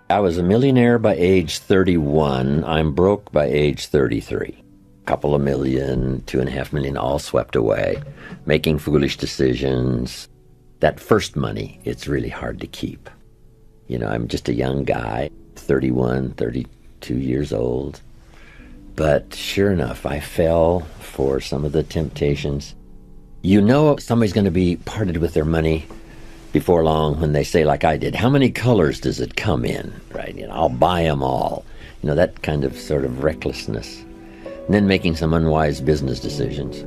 I was a millionaire by age 31. I'm broke by age 33. Couple of million, 2.5 million, all swept away, making foolish decisions. That first money, it's really hard to keep. You know, I'm just a young guy, 31, 32 years old. But sure enough, I fell for some of the temptations. You know somebody's going to be parted with their money before long when they say, like I did, how many colors does it come in? Right? You know, I'll buy them all. You know, that kind of sort of recklessness. And then making some unwise business decisions.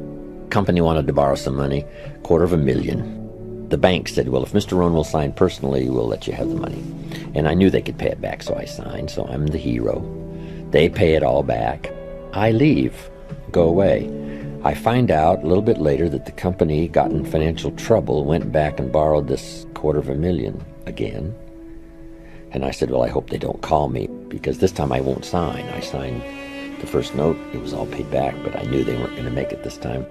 Company wanted to borrow some money, $250,000. The bank said, well, if Mr. Rohn will sign personally, we'll let you have the money. And I knew they could pay it back, so I signed. So I'm the hero. They pay it all back. I leave, go away. I find out a little bit later that the company got in financial trouble, went back and borrowed this $250,000 again. And I said, well, I hope they don't call me, because this time I won't sign. I signed the first note. It was all paid back, but I knew they weren't going to make it this time.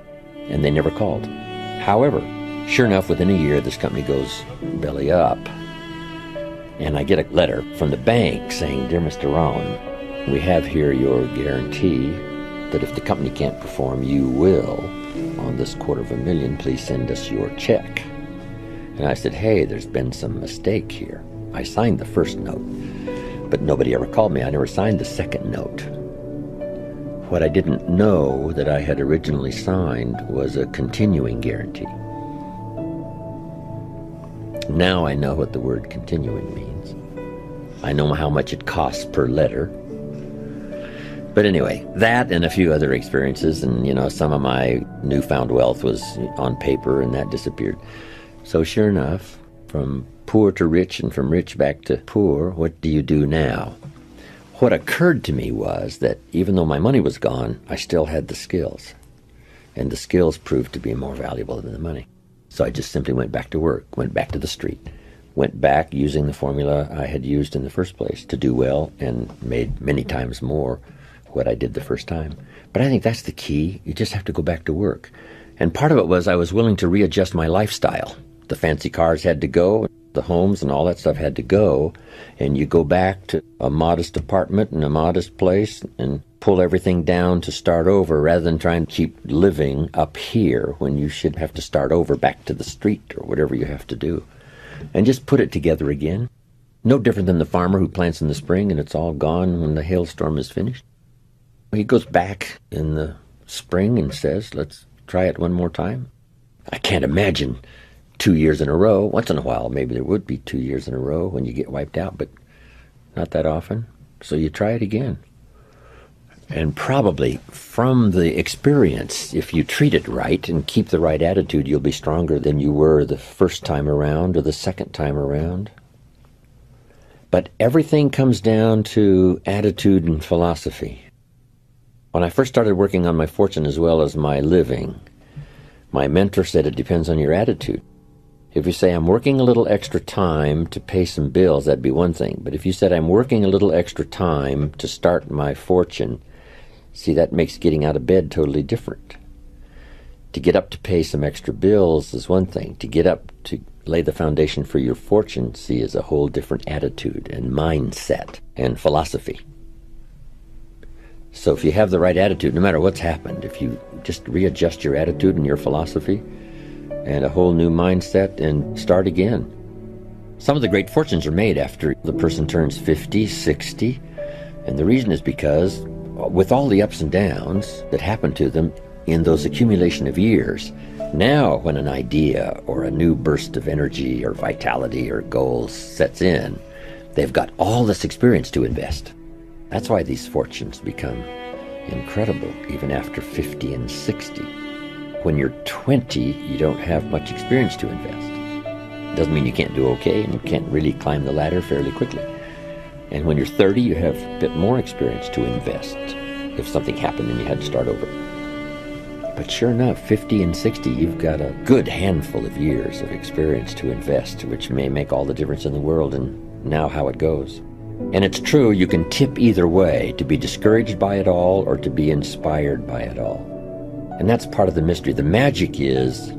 And they never called. However, sure enough, within a year, this company goes belly up. And I get a letter from the bank saying, dear Mr. Rohn, we have here your guarantee that if the company can't perform, you will, on this $250,000, please send us your check. And I said, hey, there's been some mistake here. I signed the first note, but nobody ever called me. I never signed the second note. What I didn't know that I had originally signed was a continuing guarantee. Now I know what the word continuing means. I know how much it costs per letter. But anyway, that and a few other experiences, and, you know, some of my newfound wealth was on paper, and that disappeared. So sure enough, from poor to rich and from rich back to poor, what do you do now? What occurred to me was that even though my money was gone, I still had the skills. And the skills proved to be more valuable than the money. So I just simply went back to work, went back to the street, went back using the formula I had used in the first place to do well, and made many times more what I did the first time. But I think that's the key. You just have to go back to work. And part of it was I was willing to readjust my lifestyle. The fancy cars had to go, the homes and all that stuff had to go, and you go back to a modest apartment and a modest place and pull everything down to start over, rather than trying to keep living up here when you should have to start over back to the street or whatever you have to do. And just put it together again. No different than the farmer who plants in the spring and it's all gone when the hailstorm is finished. He goes back in the spring and says, let's try it one more time. I can't imagine 2 years in a row. Once in a while, maybe there would be 2 years in a row when you get wiped out, but not that often. So you try it again. And probably from the experience, if you treat it right and keep the right attitude, you'll be stronger than you were the first time around or the second time around. But everything comes down to attitude and philosophy. When I first started working on my fortune as well as my living, my mentor said it depends on your attitude. If you say, I'm working a little extra time to pay some bills, that'd be one thing. But if you said, I'm working a little extra time to start my fortune, see, that makes getting out of bed totally different. To get up to pay some extra bills is one thing. To get up to lay the foundation for your fortune, see, is a whole different attitude and mindset and philosophy. So if you have the right attitude, no matter what's happened, if you just readjust your attitude and your philosophy and a whole new mindset and start again. Some of the great fortunes are made after the person turns 50, 60, and the reason is because with all the ups and downs that happen to them in those accumulation of years, now when an idea or a new burst of energy or vitality or goals sets in, they've got all this experience to invest. That's why these fortunes become incredible, even after 50 and 60. When you're 20, you don't have much experience to invest. Doesn't mean you can't do okay, and you can't really climb the ladder fairly quickly. And when you're 30, you have a bit more experience to invest if something happened and you had to start over. But sure enough, 50 and 60, you've got a good handful of years of experience to invest, which may make all the difference in the world and now how it goes. And it's true, you can tip either way, to be discouraged by it all or to be inspired by it all. And that's part of the mystery. The magic is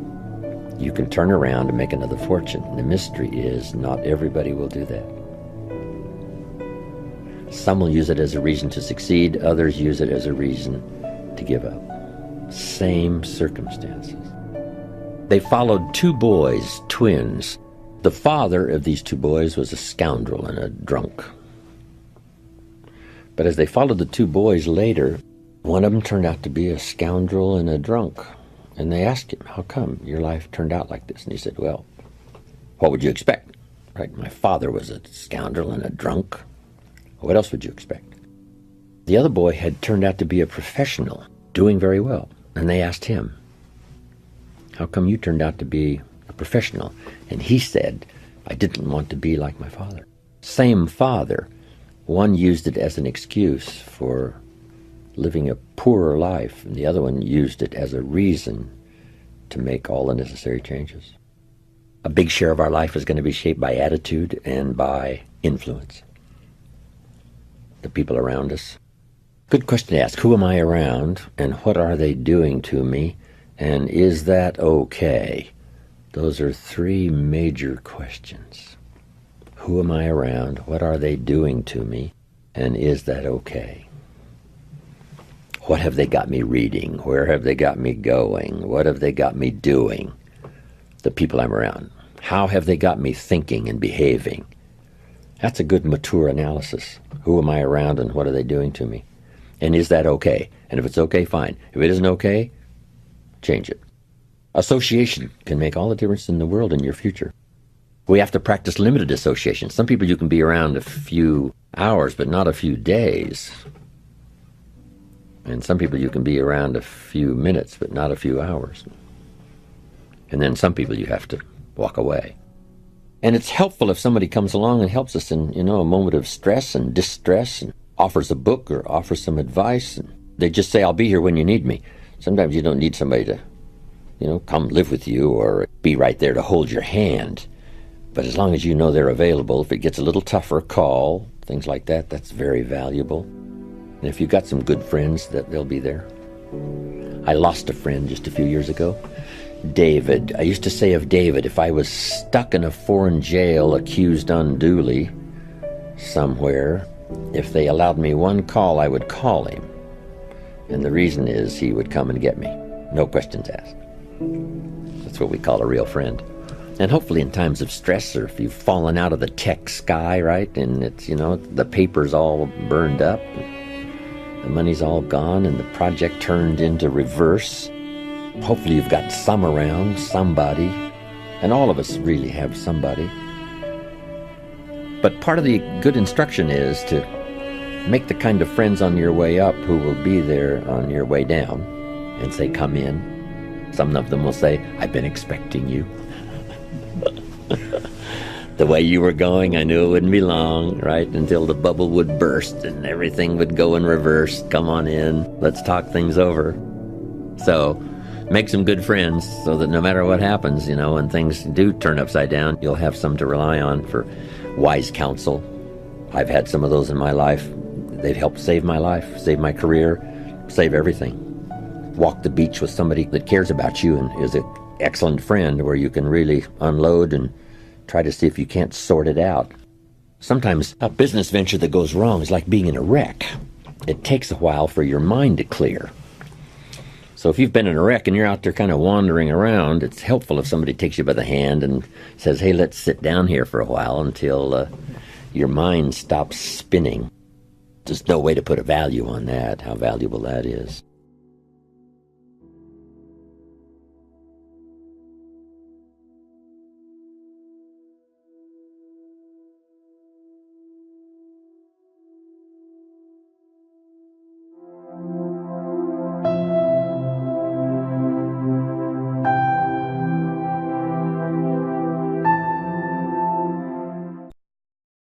you can turn around and make another fortune. The mystery is not everybody will do that. Some will use it as a reason to succeed, others use it as a reason to give up. Same circumstances. They followed two boys, twins. The father of these two boys was a scoundrel and a drunk. But as they followed the two boys later, one of them turned out to be a scoundrel and a drunk. And they asked him, how come your life turned out like this? And he said, well, what would you expect? Right? My father was a scoundrel and a drunk. What else would you expect? The other boy had turned out to be a professional, doing very well. And they asked him, how come you turned out to be a professional? And he said, I didn't want to be like my father. Same father. One used it as an excuse for living a poorer life, and the other one used it as a reason to make all the necessary changes. A big share of our life is going to be shaped by attitude and by influence. The people around us. Good question to ask. Who am I around, and what are they doing to me, and is that okay? Those are three major questions. Who am I around? What are they doing to me? And is that okay? What have they got me reading? Where have they got me going? What have they got me doing? The people I'm around. How have they got me thinking and behaving? That's a good mature analysis. Who am I around and what are they doing to me? And is that okay? And if it's okay, fine. If it isn't okay, change it. Association can make all the difference in the world in your future. We have to practice limited association. Some people you can be around a few hours, but not a few days. And some people you can be around a few minutes, but not a few hours. And then some people you have to walk away. And it's helpful if somebody comes along and helps us in, a moment of stress and distress and offers a book or offers some advice. And they just say, I'll be here when you need me. Sometimes you don't need somebody to, come live with you or be right there to hold your hand. But as long as you know they're available, if it gets a little tougher, call, things like that, that's very valuable. And if you've got some good friends, that they'll be there. I lost a friend just a few years ago. David. I used to say of David, if I was stuck in a foreign jail accused unduly somewhere, if they allowed me one call, I would call him. And the reason is he would come and get me. No questions asked. That's what we call a real friend. And hopefully in times of stress, or if you've fallen out of the tech sky, right, and it's, the paper's all burned up, the money's all gone, and the project turned into reverse, hopefully you've got some around, somebody, and all of us really have somebody. But part of the good instruction is to make the kind of friends on your way up who will be there on your way down and say, come in. Some of them will say, I've been expecting you. The way you were going, I knew it wouldn't be long, right? Until the bubble would burst and everything would go in reverse. Come on in. Let's talk things over. So make some good friends so that no matter what happens, when things do turn upside down, you'll have some to rely on for wise counsel. I've had some of those in my life. They've helped save my life, save my career, save everything. Walk the beach with somebody that cares about you and is an excellent friend where you can really unload and try to see if you can't sort it out. Sometimes a business venture that goes wrong is like being in a wreck. It takes a while for your mind to clear. So if you've been in a wreck and you're out there kind of wandering around, it's helpful if somebody takes you by the hand and says, hey, let's sit down here for a while until your mind stops spinning. There's no way to put a value on that, how valuable that is.